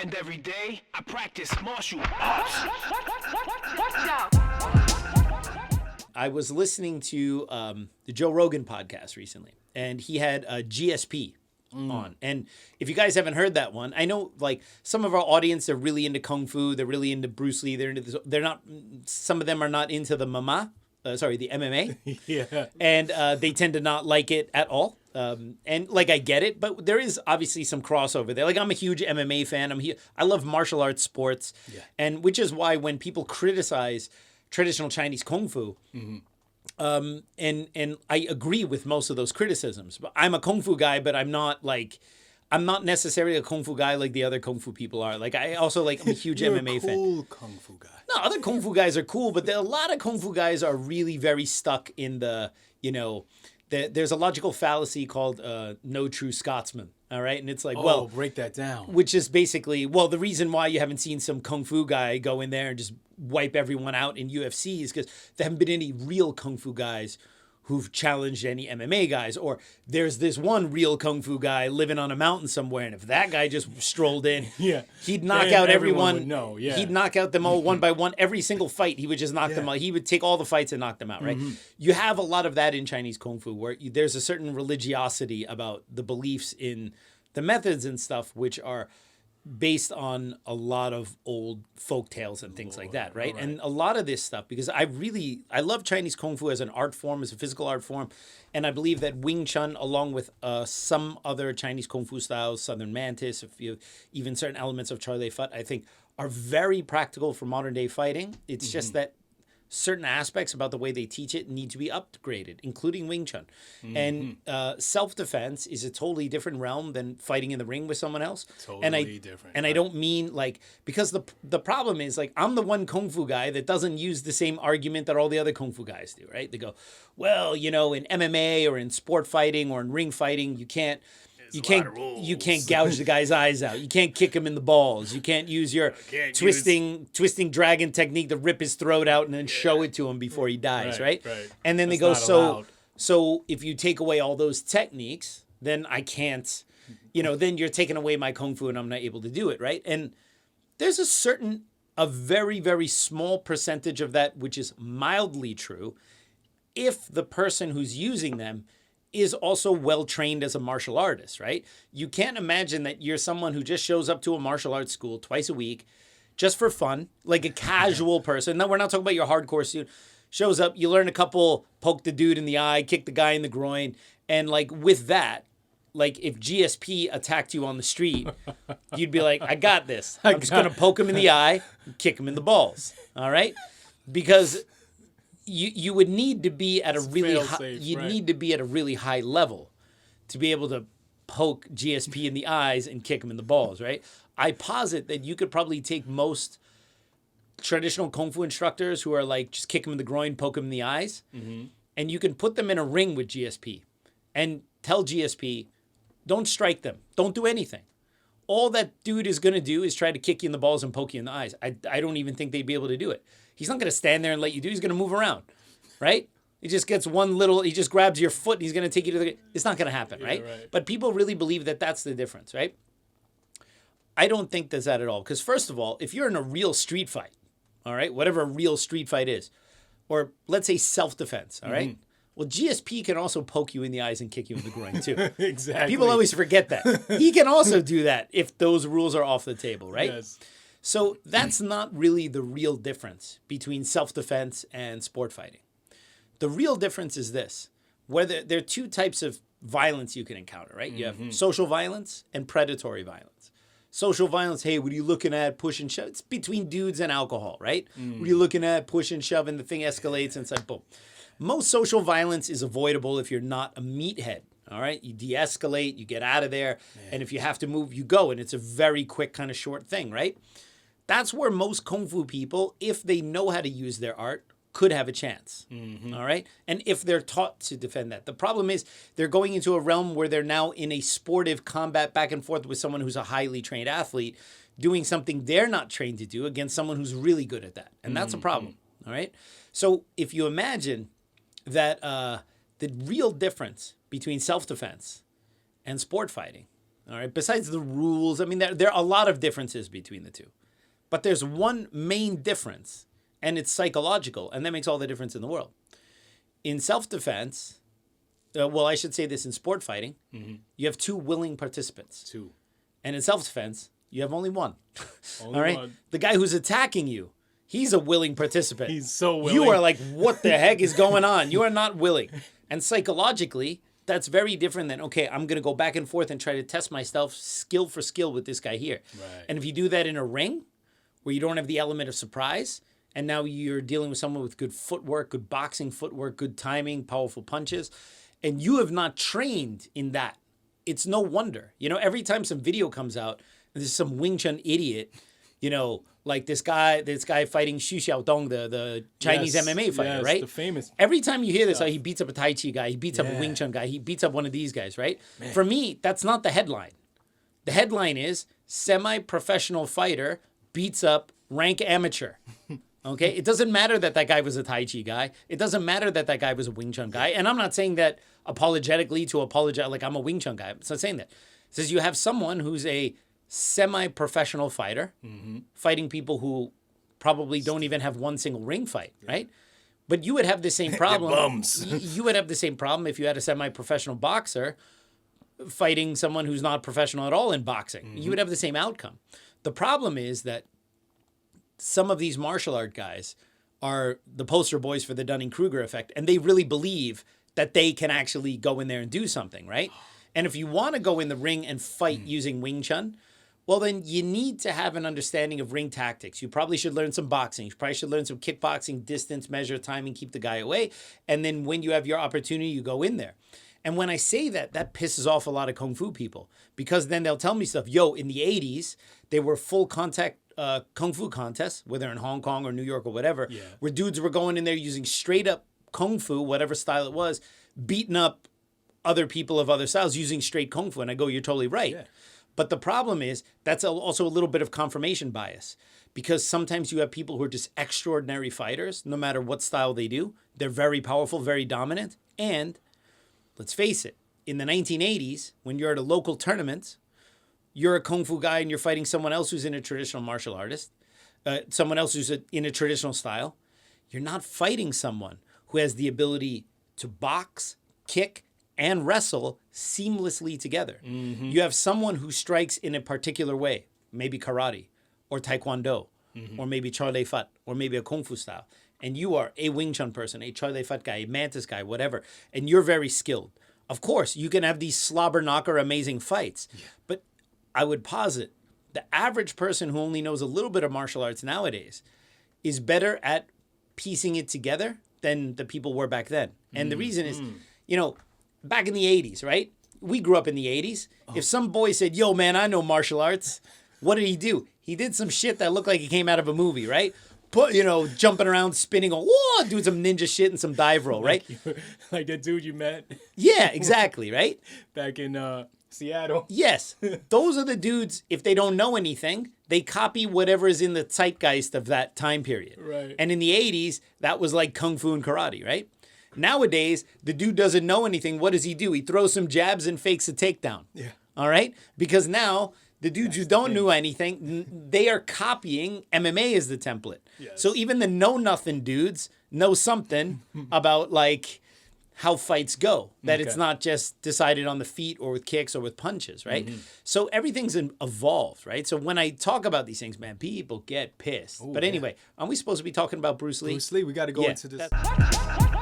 And every day, I practice martial arts. Watch out! I was listening to the Joe Rogan podcast recently, and he had GSP on. And if you guys haven't heard that one, I know like some of our audience are really into Kung Fu, they're really into Bruce Lee, they're into this, they're not, some of them are not into the the MMA. Yeah. And they tend to not like it at all. And like I get it, but there is obviously some crossover there. Like I'm a huge MMA fan. I love martial arts sports, and which is why when people criticize traditional Chinese Kung Fu, and I agree with most of those criticisms. But I'm a Kung Fu guy, but I'm not necessarily a Kung Fu guy like the other Kung Fu people are. Like I'm a huge MMA fan. Cool Kung Fu guy. No, other Kung Fu guys are cool, but a lot of Kung Fu guys are really very stuck in there's a logical fallacy called no true Scotsman. All right. And it's like, break that down. Which is basically, the reason why you haven't seen some Kung Fu guy go in there and just wipe everyone out in UFC is because there haven't been any real Kung Fu guys who've challenged any MMA guys. Or there's this one real Kung Fu guy living on a mountain somewhere, and if that guy just strolled in, he'd knock out everyone. Would know, He'd knock out them all one by one. Every single fight, he would just knock them out. He would take all the fights and knock them out, right? You have a lot of that in Chinese Kung Fu, where there's a certain religiosity about the beliefs in the methods and stuff, which are based on a lot of old folk tales and things like that, right? And a lot of this stuff, because I love Chinese Kung Fu as an art form, as a physical art form, and I believe that Wing Chun, along with some other Chinese Kung Fu styles, Southern Mantis, even certain elements of Choy Lei Fut, I think are very practical for modern day fighting. It's just that certain aspects about the way they teach it need to be upgraded, including Wing Chun. And self-defense is a totally different realm than fighting in the ring with someone else. Totally different. And I don't mean because the problem is I'm the one Kung Fu guy that doesn't use the same argument that all the other Kung Fu guys do, right? They go, well, in MMA or in sport fighting or in ring fighting, you can't gouge the guy's eyes out. You can't kick him in the balls. You can't use your twisting dragon technique to rip his throat out and then show it to him before he dies, right? And then they go, so if you take away all those techniques, then I can't, then you're taking away my Kung Fu and I'm not able to do it, right? And there's a very, very small percentage of that which is mildly true if the person who's using them is also well-trained as a martial artist, right? You can't imagine that you're someone who just shows up to a martial arts school twice a week just for fun, like a casual person. No, we're not talking about your hardcore student. Shows up, you learn a couple, poke the dude in the eye, kick the guy in the groin, and with that, if GSP attacked you on the street, you'd be like, I got this. I'm just going to poke him in the eye, kick him in the balls, all right? Because you would need to be at a really high level to be able to poke GSP in the eyes and kick him in the balls, right? I posit that you could probably take most traditional Kung Fu instructors who are just kick him in the groin, poke him in the eyes, and you can put them in a ring with GSP and tell GSP, don't strike them, don't do anything. All that dude is going to do is try to kick you in the balls and poke you in the eyes. I don't even think they'd be able to do it. He's not going to stand there and let you do it. He's going to move around, right? He just gets he just grabs your foot and he's going to take you to it's not going to happen, right? But people really believe that that's the difference, right? I don't think there's that at all. Because first of all, if you're in a real street fight, all right, whatever a real street fight is, or let's say self-defense, all right? Well, GSP can also poke you in the eyes and kick you in the groin too. Exactly. People always forget that. He can also do that if those rules are off the table, right? Yes. So that's not really the real difference between self-defense and sport fighting. The real difference is this. Whether there are two types of violence you can encounter, right? You have social violence and predatory violence. Social violence, hey, what are you looking at? Push and shove. It's between dudes and alcohol, right? What are you looking at? Push and shove, and the thing escalates and it's like, boom. Most social violence is avoidable if you're not a meathead, all right? You de-escalate, you get out of there, and if you have to move, you go, and it's a very quick kind of short thing, right? That's where most Kung Fu people, if they know how to use their art, could have a chance, all right? And if they're taught to defend that. The problem is they're going into a realm where they're now in a sportive combat back and forth with someone who's a highly trained athlete, doing something they're not trained to do against someone who's really good at that. And that's a problem, all right? So if you imagine that the real difference between self-defense and sport fighting All right. Besides the rules, I mean, there are a lot of differences between the two. But there's one main difference, and it's psychological, and that makes all the difference in the world. In self-defense, well, I should say this in sport fighting, you have 2 willing participants. 2. And in self-defense, you have only one. Only all right? one. The guy who's attacking you, he's a willing participant. He's so willing. You are like, what the heck is going on? You are not willing. And psychologically, that's very different than, okay, I'm going to go back and forth and try to test myself skill for skill with this guy here. Right. And if you do that in a ring, where you don't have the element of surprise, and now you're dealing with someone with good footwork, good boxing footwork, good timing, powerful punches, and you have not trained in that, it's no wonder. You know, every time some video comes out, there's some Wing Chun idiot, you know, like this guy fighting Xu Xiaodong, the Chinese MMA fighter, right? The famous. Every time you hear this, he beats up a Tai Chi guy, he beats up a Wing Chun guy, he beats up one of these guys, right? Man. For me, that's not the headline. The headline is semi-professional fighter beats up rank amateur. Okay? It doesn't matter that guy was a Tai Chi guy. It doesn't matter that guy was a Wing Chun guy. And I'm not saying that apologetically to apologize, like I'm a Wing Chun guy. I'm not saying that. It says you have someone who's a semi-professional fighter fighting people who probably don't even have one single ring fight, right? But you would have the same problem. Bums. You would have the same problem if you had a semi-professional boxer fighting someone who's not professional at all in boxing. You would have the same outcome. The problem is that some of these martial art guys are the poster boys for the Dunning-Kruger effect, and they really believe that they can actually go in there and do something, right? And if you want to go in the ring and fight using Wing Chun, well, then you need to have an understanding of ring tactics. You probably should learn some boxing. You probably should learn some kickboxing, distance, measure, timing, keep the guy away. And then when you have your opportunity, you go in there. And when I say that, that pisses off a lot of Kung Fu people, because then they'll tell me stuff. Yo, in the 80s, they were full contact Kung Fu contests, whether in Hong Kong or New York or whatever, where dudes were going in there using straight up Kung Fu, whatever style it was, beating up other people of other styles using straight Kung Fu. And I go, you're totally right. Yeah. But the problem is that's also a little bit of confirmation bias, because sometimes you have people who are just extraordinary fighters, no matter what style they do. They're very powerful, very dominant. And let's face it, in the 1980s, when you're at a local tournament, you're a Kung Fu guy and you're fighting someone else who's in a traditional martial artist, someone else who's in a traditional style. You're not fighting someone who has the ability to box, kick, and wrestle seamlessly together. You have someone who strikes in a particular way, maybe karate or taekwondo, or maybe Char Lei Fat, or maybe a Kung Fu style. And you are a Wing Chun person, a Char Lei Fat guy, a Mantis guy, whatever. And you're very skilled. Of course, you can have these slobber knocker amazing fights. But I would posit the average person who only knows a little bit of martial arts nowadays is better at piecing it together than the people were back then. And the reason is, you know, back in the 80s, right? We grew up in the 80s. If some boy said, yo, man, I know martial arts, what did he do? He did some shit that looked like he came out of a movie, right? Jumping around, spinning, whoa, doing some ninja shit and some dive roll, right? Like the dude you met. Yeah, exactly, right? Back in Seattle. Yes. Those are the dudes, if they don't know anything, they copy whatever is in the zeitgeist of that time period. Right. And in the 80s, that was like Kung Fu and karate, right? Nowadays, the dude doesn't know anything. What does he do? He throws some jabs and fakes a takedown. Yeah. All right? Because now the dudes who don't know anything, they are copying MMA as the template. Yes. So even the know-nothing dudes know something about, like, how fights go. That it's not just decided on the feet or with kicks or with punches, right? So everything's evolved, right? So when I talk about these things, man, people get pissed. But anyway, aren't we supposed to be talking about Bruce Lee? Bruce Lee, we got to go into this. Watch